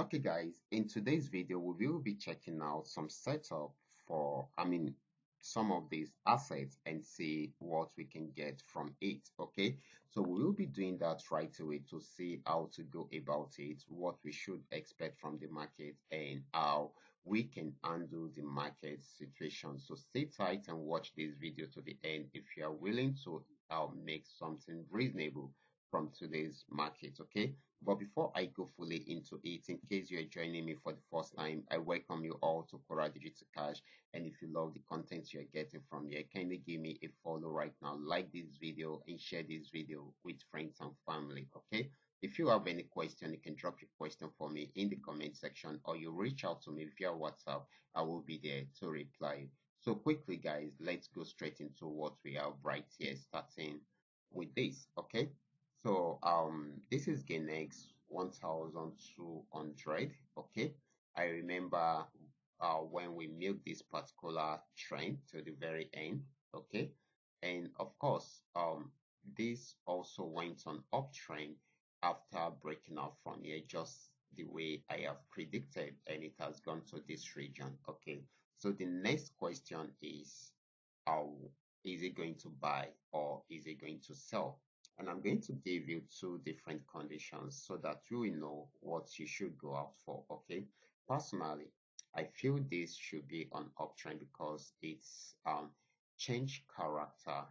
Okay guys, in today's video we will be checking out some setup for some of these assets and see what we can get from it. Okay, so we will be doing that right away to see how to go about it, what we should expect from the market, and how we can handle the market situation. So stay tight and watch this video to the end if you are willing to make something reasonable from today's market. Okay, but before I go fully into it, in case you're joining me for the first time, I welcome you all to Qora Digital Cash. And if you love the content you're getting from here, kindly give me a follow right now, like this video, and share this video with friends and family. Okay. If you have any question, you can drop your question for me in the comment section, or you reach out to me via WhatsApp. I will be there to reply. So quickly, guys, let's go straight into what we have right here, starting with this. Okay. So this is Ganex 1200. Okay, I remember when we milked this particular trend to the very end. Okay, and of course this also went on uptrend after breaking out from here, just the way I have predicted, and it has gone to this region. Okay, so the next question is, how is it going to buy or is it going to sell? And I'm going to give you two different conditions so that you will know what you should go out for. Okay, personally, I feel this should be on uptrend because it's changed character,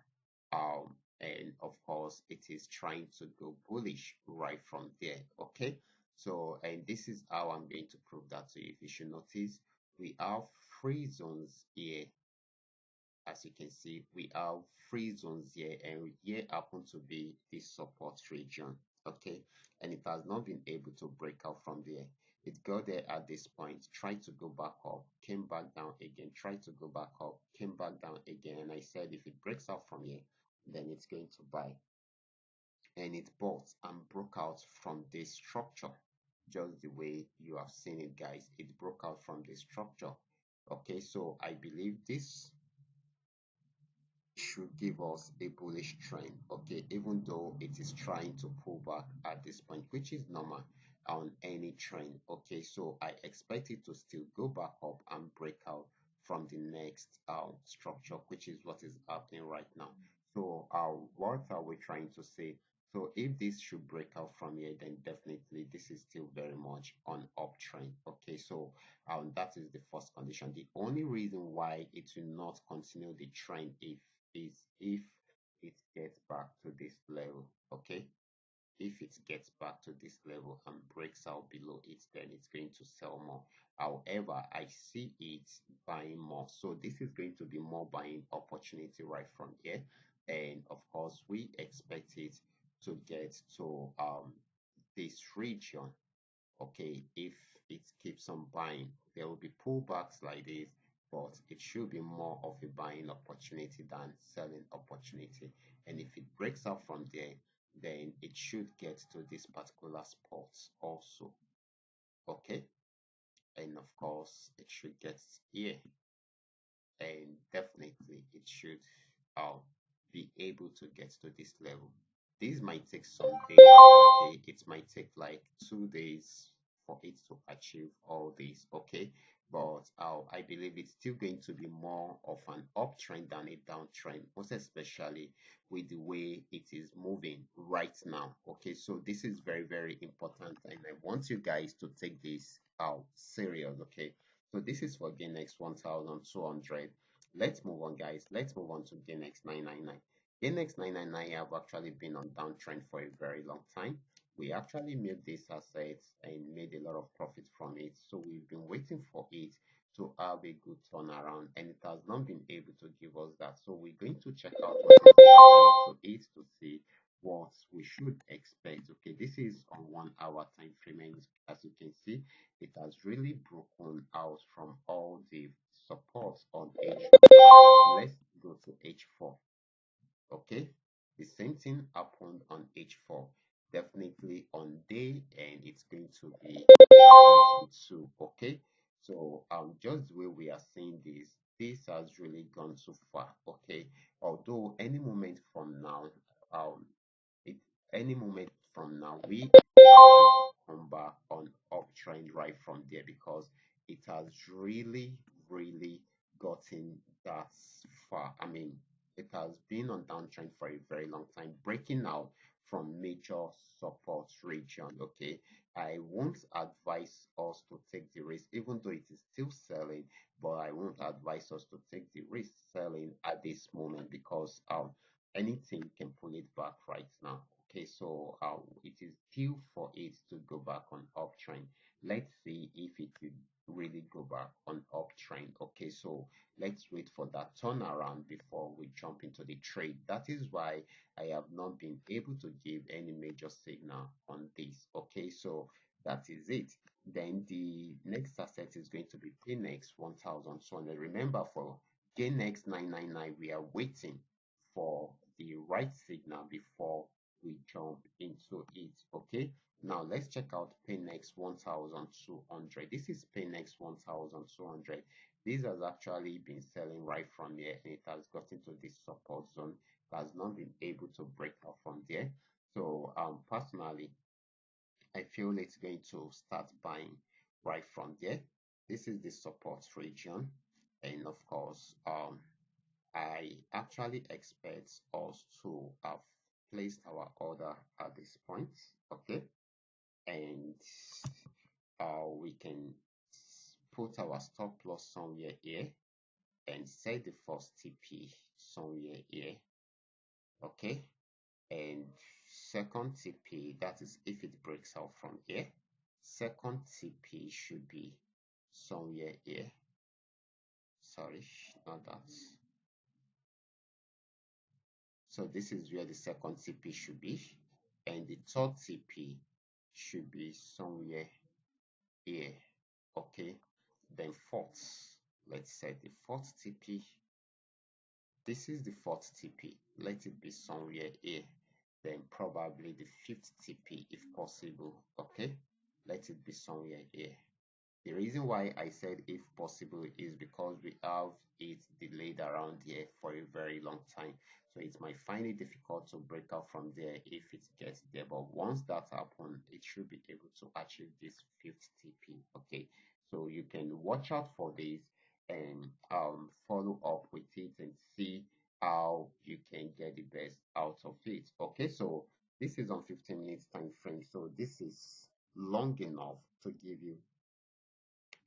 and of course it is trying to go bullish right from there. Okay, so and this is how I'm going to prove that to you. If you should notice, we have three zones here. As you can see, we have three zones here, and here happen to be the support region. Okay, and it has not been able to break out from there. It got there at this point, tried to go back up, came back down again, tried to go back up, came back down again, and I said if it breaks out from here, then it's going to buy. And it bought and broke out from this structure, just the way you have seen it, guys. It broke out from this structure. Okay, so I believe this should give us a bullish trend. Okay, even though it is trying to pull back at this point, which is normal on any trend. Okay, so I expect it to still go back up and break out from the next structure, which is what is happening right now. So what are we trying to say? So if this should break out from here, then definitely this is still very much on uptrend. Okay, so that is the first condition. The only reason why it will not continue the trend is if it gets back to this level. Okay, if it gets back to this level and breaks out below it, then it's going to sell more. However, I see it buying more, so this is going to be more buying opportunity right from here. And of course we expect it to get to this region. Okay, if it keeps on buying, there will be pullbacks like this, but it should be more of a buying opportunity than selling opportunity. And if it breaks out from there, then it should get to this particular spot also. Okay, and of course it should get here, and definitely it should be able to get to this level. This might take some days. Okay, it might take like 2 days for it to achieve all this. Okay, but I believe it's still going to be more of an uptrend than a downtrend, most especially with the way it is moving right now. Okay, so this is very, very important, and I want you guys to take this out serious. Okay, so this is for Ganex 1200. Let's move on, guys. Let's move on to Ganex 999. Ganex 999 have actually been on downtrend for a very long time. We actually made these assets and made a lot of profit from it. So we've been waiting for it to have a good turnaround, and it has not been able to give us that. So we're going to check out what is happening to it to see what we should expect. Okay, this is on 1 hour time frame, and as you can see, it has really broken out from all the supports on H4. Let's go to H4. Okay, the same thing happened on H4, definitely on day, and it's going to be two. Okay, so just the way we are seeing this has really gone too far. Okay, although any moment from now, um it any moment from now we come back on uptrend. trend right from there, because it has really gotten that far. I mean, it has been on downtrend for a very long time, breaking out from major support region. Okay, I won't advise us to take the risk, even though it is still selling, but I won't advise us to take the risk selling at this moment, because anything can pull it back right now. Okay, so it is due for it to go back on uptrend. Let's see if it will really go back on uptrend. Okay, so let's wait for that turnaround before we jump into the trade. That is why I have not been able to give any major signal on this. Okay, so that is it. Then the next asset is going to be PNX 1200. Remember, for GainX 999, we are waiting for the right signal before we jump into it. Okay, now let's check out PNX 1200. This is PNX 1200. This has actually been selling right from here, and it has gotten to this support zone. It has not been able to break out from there. So personally, I feel it's going to start buying right from there. This is the support region, and of course, I actually expect us to have placed our order at this point. Okay, and we can put our stop loss somewhere here and set the first TP somewhere here. Okay, and second TP, that is if it breaks out from here, second TP should be somewhere here. Sorry, not that. So this is where the second TP should be, and the third TP should be somewhere here. Okay, then fourth, let's set the fourth TP. This is the fourth TP. Let it be somewhere here. Then probably the fifth TP if possible. Okay, let it be somewhere here. The reason why I said if possible is because we have it delayed around here for a very long time. So it might find it difficult to break out from there if it gets there. But once that happens, it should be able to achieve this fifth TP. Okay, so you can watch out for this and follow up with it and see how you can get the best out of it. Okay, so this is on 15 minutes time frame. So this is long enough to give you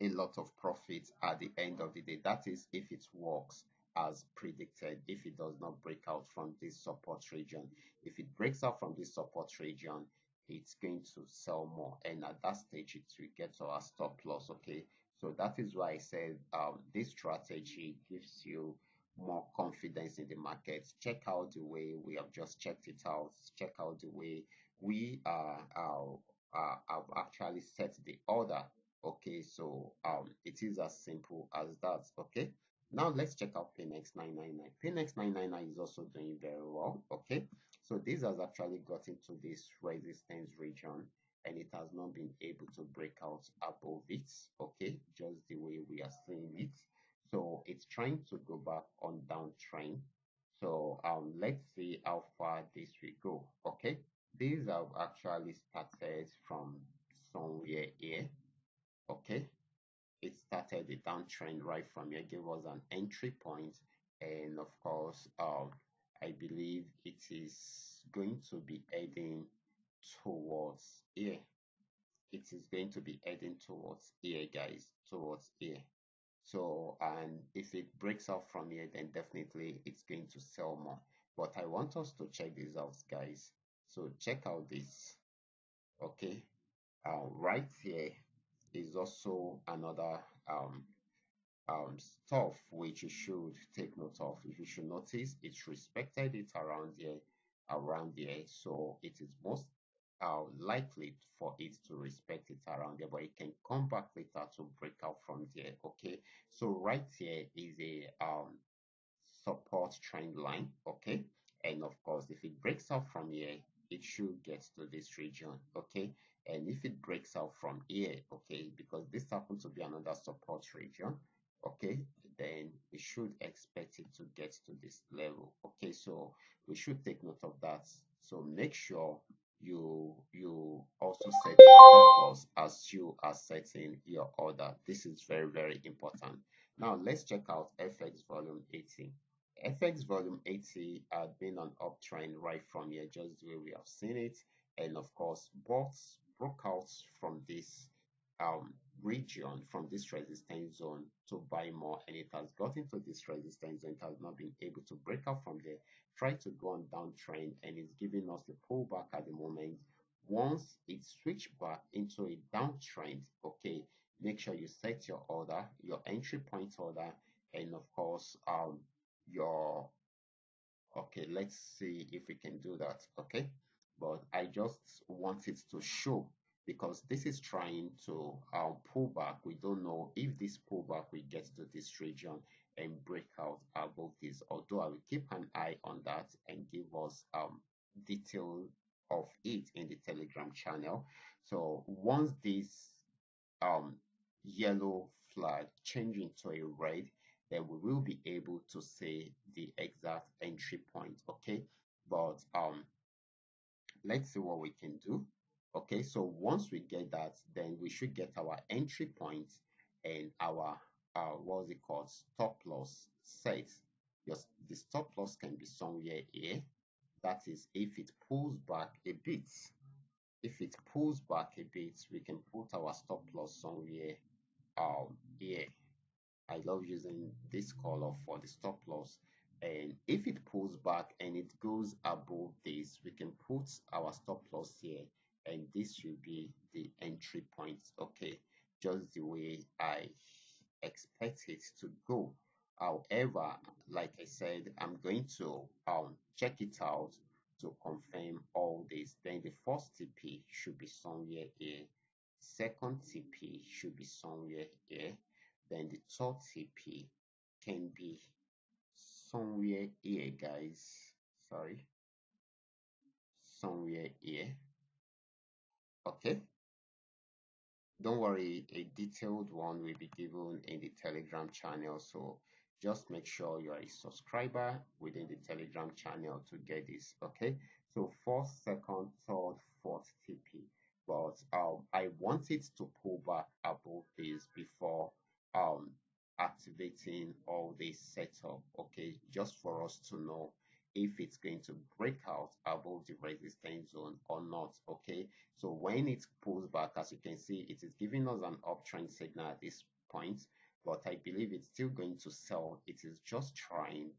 a lot of profit at the end of the day. That is if it works as predicted, if it does not break out from this support region. If it breaks out from this support region, it's going to sell more, and at that stage it will get to our stop loss. Okay, so that is why I said this strategy gives you more confidence in the market. Check out the way we have just checked it out. Check out the way we have actually set the order. Okay, so it is as simple as that. Okay, now let's check out PNX 999. PNX 999 is also doing very well. Okay, so this has actually got into this resistance region, and it has not been able to break out above it. Okay, just the way we are seeing it. So it's trying to go back on downtrend. So let's see how far this will go. Okay, these have actually started from somewhere here. Okay, it started the downtrend right from here, gave us an entry point, and of course I believe it is going to be heading towards here. It is going to be heading towards here, guys, towards here. So, and if it breaks out from here, then definitely it's going to sell more. But I want us to check this out, guys. So check out this. Okay, right here is also another stuff which you should take note of. If you should notice, it's respected it around here, so it is most likely for it to respect it around there, but it can come back later to break out from there. Okay, so right here is a support trend line. Okay, and of course if it breaks out from here, it should get to this region. Okay, and if it breaks out from here, okay, because this happens to be another support region, okay, then we should expect it to get to this level. Okay, so we should take note of that. So make sure you also set your stop loss as you are setting your order. This is very, very important. Now let's check out FX volume 80. FX volume 80 had been on uptrend right from here, just the way we have seen it, and of course bots broke out from this um region, from this resistance zone to buy more, and it has gotten to this resistance zone. It has not been able to break out from there, try to go on downtrend, and it's giving us the pullback at the moment. Once it switch back into a downtrend, okay, make sure you set your order, your entry point order, and of course your okay, let's see if we can do that. Okay, but I just want it to show, because this is trying to pull back. We don't know if this pullback will get to this region and break out above this, although I will keep an eye on that and give us detail of it in the Telegram channel. So once this um, yellow flag change into a red, then we will be able to say the exact entry point. Okay, but let's see what we can do. Okay, so once we get that, then we should get our entry point and our what's it called, stop loss set. Just the stop loss can be somewhere here. That is if it pulls back a bit. If it pulls back a bit, we can put our stop loss somewhere here. I love using this color for the stop loss. And if it pulls back and it goes above this, we can put our stop loss here, and this will be the entry point. Okay, just the way I expect it to go. However, like I said, I'm going to check it out to confirm all this. Then the first TP should be somewhere here. Second TP should be somewhere here. Then the third TP can be somewhere here, guys. Sorry, somewhere here. Okay, don't worry, a detailed one will be given in the Telegram channel, so just make sure you are a subscriber within the Telegram channel to get this. Okay, so first, second, third, fourth TP, but I want it to pull back above this before um activating all this setup. Okay, just for us to know if it's going to break out above the resistance zone or not. Okay, so when it pulls back, as you can see, it is giving us an uptrend signal at this point, but I believe it's still going to sell. It is just trying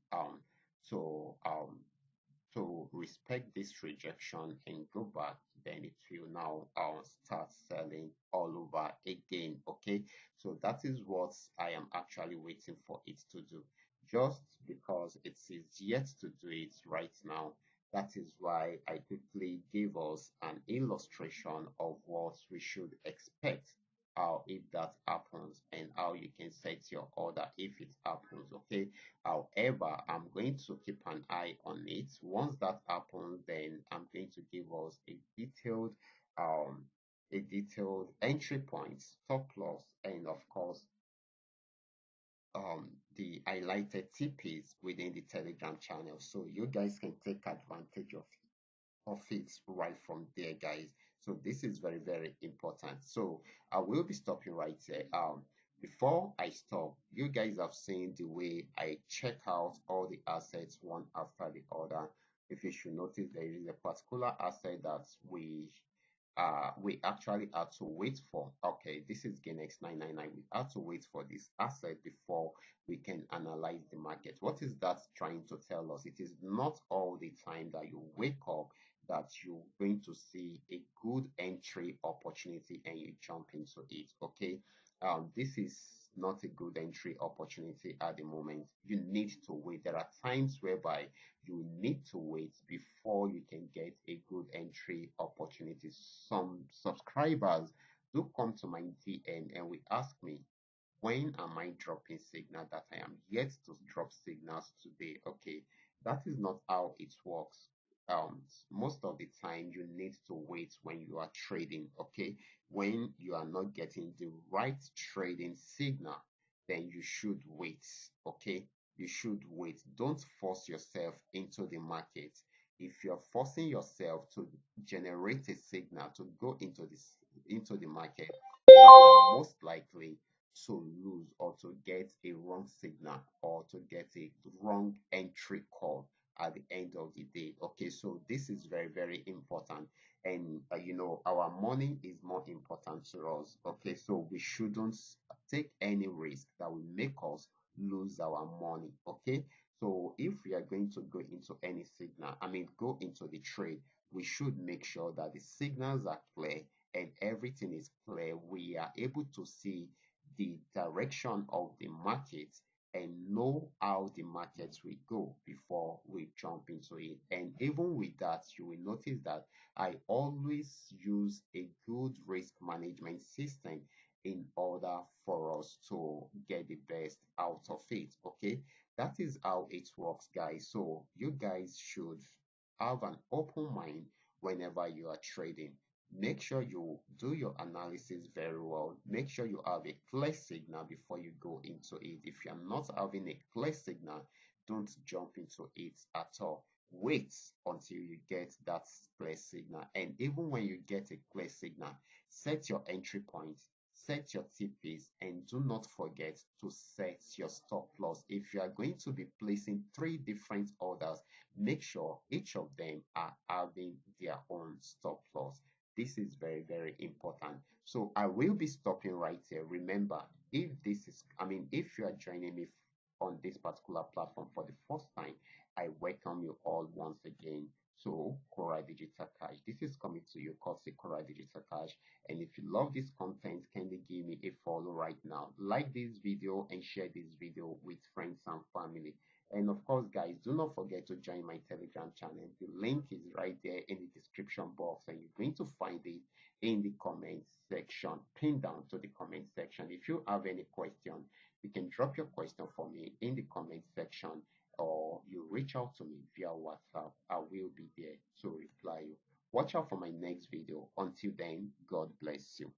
to respect this rejection and go back, then it will now start selling all over again. Okay, so that is what I am actually waiting for it to do. Just because it is yet to do it right now, that is why I quickly gave us an illustration of what we should expect if that happens, and how you can set your order if it happens. Okay, however, I'm going to keep an eye on it. Once that happens, then I'm going to give us um a detailed entry point, stop loss, and of course the highlighted TPs within the Telegram channel, so you guys can take advantage of it right from there, guys. So this is very, very important. So I will be stopping right here. Before I stop, you guys have seen the way I check out all the assets one after the other. If you should notice, there is a particular asset that we actually had to wait for. Okay, this is Ganex 999. We had to wait for this asset before we can analyze the market. What is that trying to tell us? It is not all the time that you wake up that you're going to see a good entry opportunity and you jump into it. Okay, this is not a good entry opportunity at the moment. You need to wait. There are times whereby you need to wait before you can get a good entry opportunity. Some subscribers do come to my DM and will ask me, when am I dropping signal, that I am yet to drop signals today? Okay, that is not how it works. Most of the time you need to wait when you are trading. Okay, when you are not getting the right trading signal, then you should wait. Okay, you should wait. Don't force yourself into the market. if you're forcing yourself to generate a signal to go into the market, you're most likely to lose or to get a wrong signal or to get a wrong entry call at the end of the day. Okay, so this is very, very important. And our money is more important to us. Okay, so we shouldn't take any risk that will make us lose our money. Okay, so if we are going to go into any signal, go into the trade, we should make sure that the signals are clear and everything is clear. We are able to see the direction of the market and know how the markets will go before we jump into it. And even with that, you will notice that I always use a good risk management system in order for us to get the best out of it. Okay, that is how it works, guys. So you guys should have an open mind whenever you are trading. Make sure you do your analysis very well. Make sure you have a clear signal before you go into it. If you're not having a clear signal, don't jump into it at all. Wait until you get that clear signal. And even when you get a clear signal, set your entry point, set your TPs, and do not forget to set your stop loss. If you are going to be placing three different orders, make sure each of them are having their own stop loss. This is very, very important. So I will be stopping right here. Remember, if you are joining me on this particular platform for the first time, I welcome you all once again. So, Qora Digital Cash. This is coming to you courtesy Qora Digital Cash. And if you love this content, kindly give me a follow right now. Like this video and share this video with friends and family. And of course, guys, do not forget to join my Telegram channel. The link is right there in the description box, and you're going to find it in the comment section, pinned down to the comment section. If you have any question, you can drop your question for me in the comment section, or you reach out to me via WhatsApp. I will be there to reply you. Watch out for my next video. Until then, God bless you.